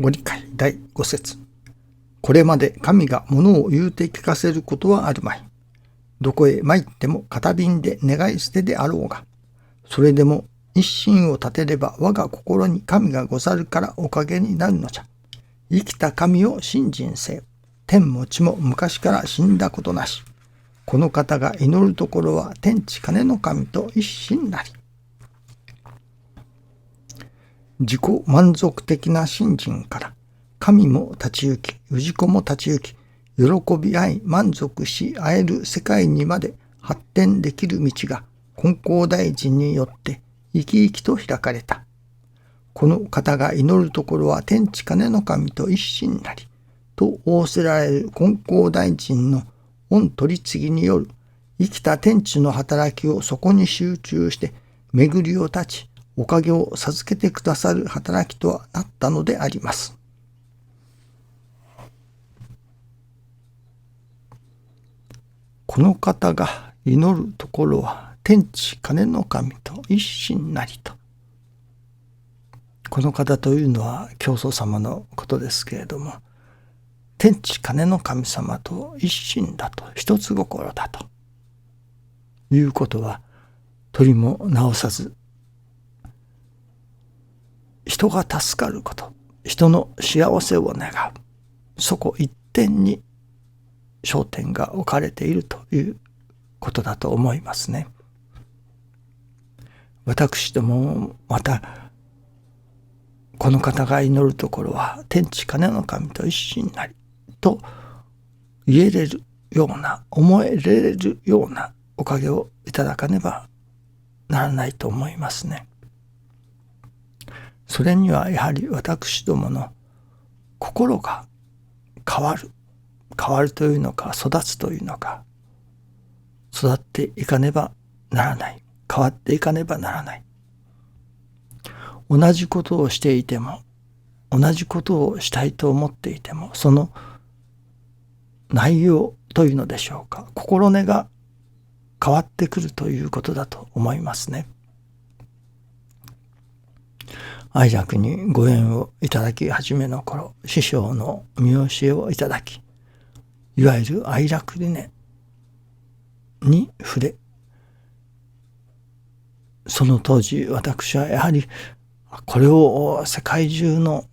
ご理解第5節。これまで神が物を言うて聞かせることはあるまい。どこへ参っても片瓶で願い捨てであろうが、それでも一心を立てれば我が心に神がござるからおかげになるのじゃ。生きた神を信心せよ。天も地も昔から死んだことなし。この方が祈るところは天地金の神と一心なり。自己満足的な信心から神も立ち行き、氏子も立ち行き、喜び合い満足し合える世界にまで発展できる道が金光大臣によって生き生きと開かれた。この方が祈るところは天地金の神と一心なりと仰せられる金光大臣の御取り次ぎによる生きた天地の働きをそこに集中して巡りを断ちおかげを授けてくださる働きとはなったのであります。この方が祈るところは天地金の神と一心なりと。この方というのは教祖様のことですけれども、天地金の神様と一心だと、一つ心だということは取りも直さず、人が助かること、人の幸せを願う、そこ一点に焦点が置かれているということだと思いますね。私どもまたこの方が祈るところは天地金の神と一心なりと言えれるような、思えれるようなおかげをいただかねばならないと思いますね。それにはやはり私どもの心が変わるというのか、育つというのか、育っていかねばならない、変わっていかねばならない。同じことをしていても、同じことをしたいと思っていても、その内容というのでしょうか、心根が変わってくるということだと思いますね。愛楽にご縁をいただき始めの頃、師匠の見教えをいただき、いわゆる愛楽理念に触れ、その当時私はやはりこれを世界中の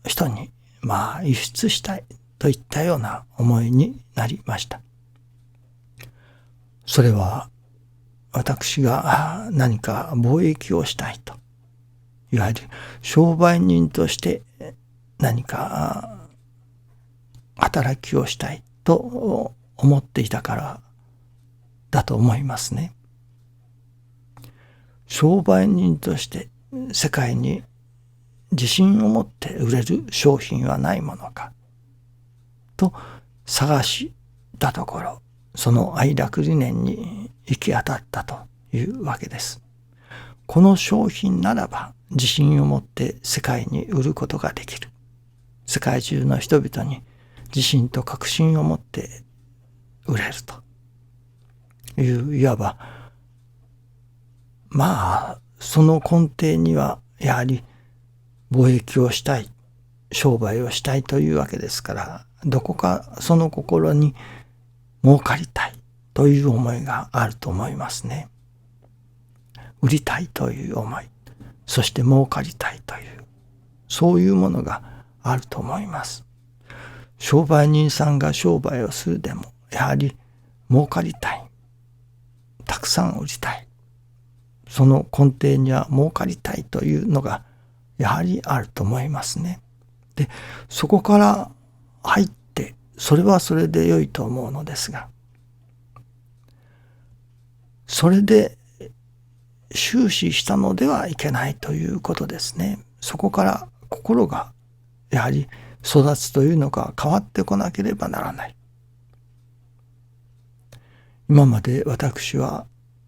人に輸出したいといったような思いになりました。それは私が何か貿易をしたいと、いわゆる商売人として何か働きをしたいと思っていたからだと思いますね。商売人として世界に自信を持って売れる商品はないものかと探したところ、その愛楽理念に行き当たったというわけです。この商品ならば自信を持って世界に売ることができる。世界中の人々に自信と確信を持って売れるという、いわばその根底にはやはり貿易をしたい、商売をしたいというわけですから、どこかその心に儲かりたいという思いがあると思いますね。売りたいという思い、そして儲かりたいという、そういうものがあると思います。商売人さんが商売をするでも、やはり儲かりたい、たくさん売りたい、その根底には儲かりたいというのがやはりあると思いますね。で、そこから入って、それはそれで良いと思うのですが、それで終始したのではいけないということですね。そこから心がやはり育つというのが変わってこなければならない。今まで私は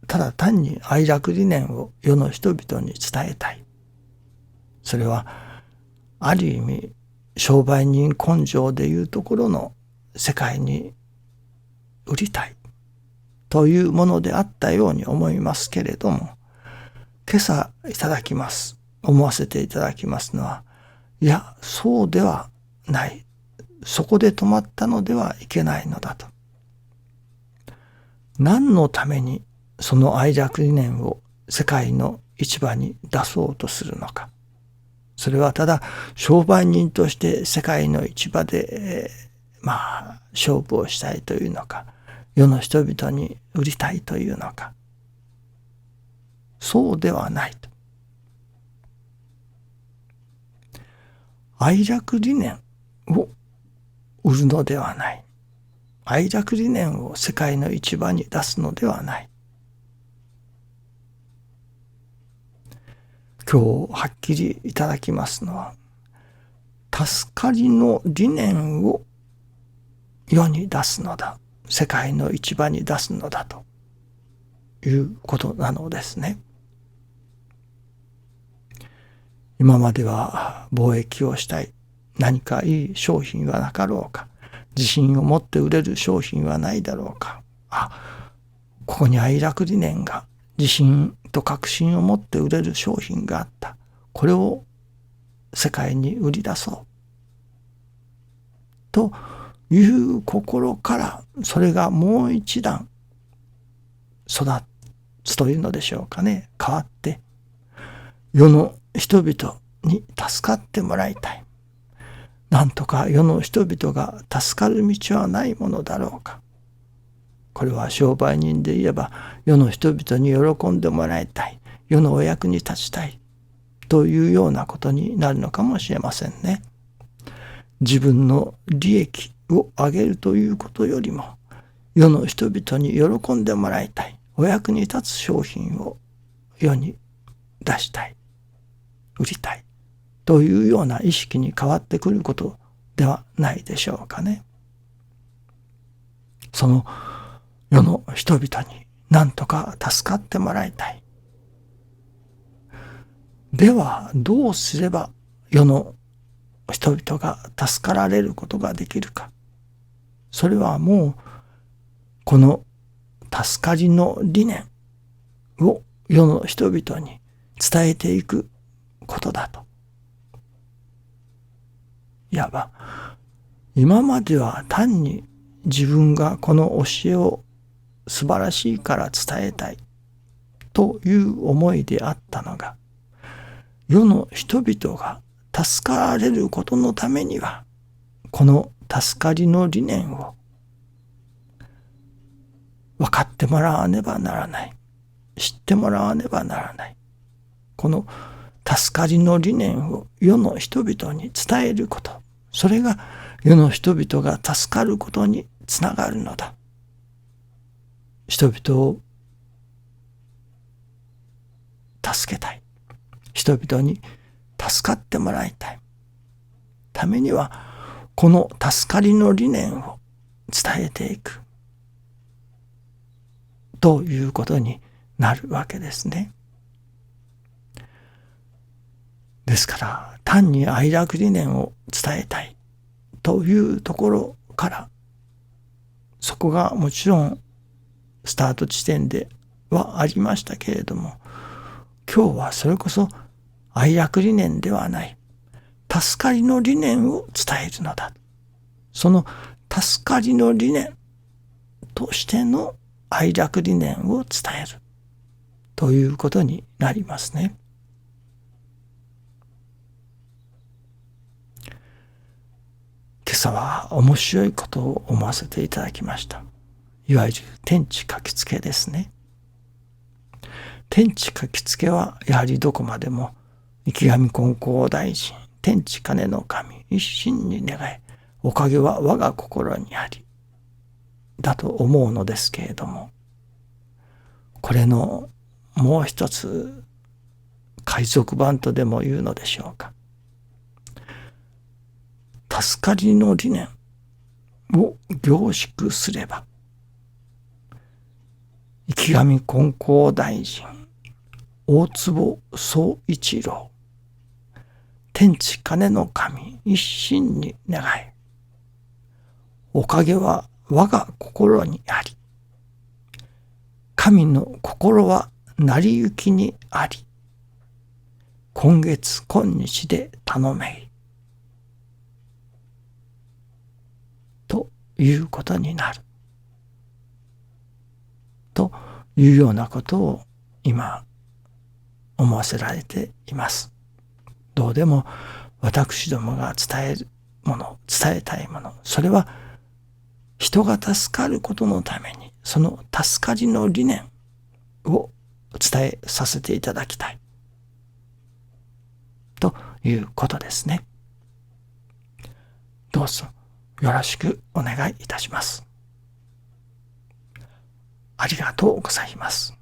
ただ単に愛楽理念を世の人々に伝えたい。それはある意味商売人根性でいうところの世界に売りたいというものであったように思いますけれども、今朝思わせていただきますのは、いや、そうではない。そこで止まったのではいけないのだと。何のためにその愛楽理念を世界の市場に出そうとするのか。それはただ商売人として世界の市場で、勝負をしたいというのか、世の人々に売りたいというのか。そうではないと。愛楽理念を売るのではない。愛楽理念を世界の市場に出すのではない。今日はっきりいただきますのは、助かりの理念を世に出すのだ。世界の市場に出すのだということなのですね。今までは貿易をしたい。何かいい商品はなかろうか。自信を持って売れる商品はないだろうか。ここに愛楽理念が、自信と確信を持って売れる商品があった。これを世界に売り出そう。という心から、それがもう一段育つというのでしょうかね。変わって、世の人々に助かってもらいたい。なんとか世の人々が助かる道はないものだろうか。これは商売人で言えば、世の人々に喜んでもらいたい。世のお役に立ちたい。というようなことになるのかもしれませんね。自分の利益を上げるということよりも、世の人々に喜んでもらいたい。お役に立つ商品を世に出したい。売りたい。というような意識に変わってくることではないでしょうかね。その世の人々に何とか助かってもらいたい。ではどうすれば世の人々が助かられることができるか。それはもうこの助かりの理念を世の人々に伝えていくことだと。いわば今までは単に自分がこの教えを素晴らしいから伝えたいという思いであったのが、世の人々が助かられることのためには、この助かりの理念を分かってもらわねばならない。知ってもらわねばならない。この助かりの理念を世の人々に伝えること。それが世の人々が助かることにつながるのだ。人々を助けたい。人々に助かってもらいたい。ためには、この助かりの理念を伝えていく。ということになるわけですね。ですから、単に愛楽理念を伝えたいというところから、そこがもちろんスタート地点ではありましたけれども、今日はそれこそ愛楽理念ではない、助かりの理念を伝えるのだ。その助かりの理念としての愛楽理念を伝えるということになりますね。今朝は面白いことを思わせていただきました。いわゆる天地書きつけですね。天地書きつけはやはりどこまでも池上金光大臣、天地金の神、一心に願い、おかげは我が心にあり、だと思うのですけれども、これのもう一つ海賊版とでも言うのでしょうか。助かりの理念を凝縮すれば、池上金光大臣、大坪宗一郎、天地金の神、一心に願い、おかげは我が心にあり、神の心は成り行きにあり、今月今日で頼めい。いうことになるというようなことを今思わせられています。どうでも私どもが伝えるもの、伝えたいもの、それは人が助かることのために、その助かりの理念を伝えさせていただきたいということですね。どうぞよろしくお願いいたします。ありがとうございます。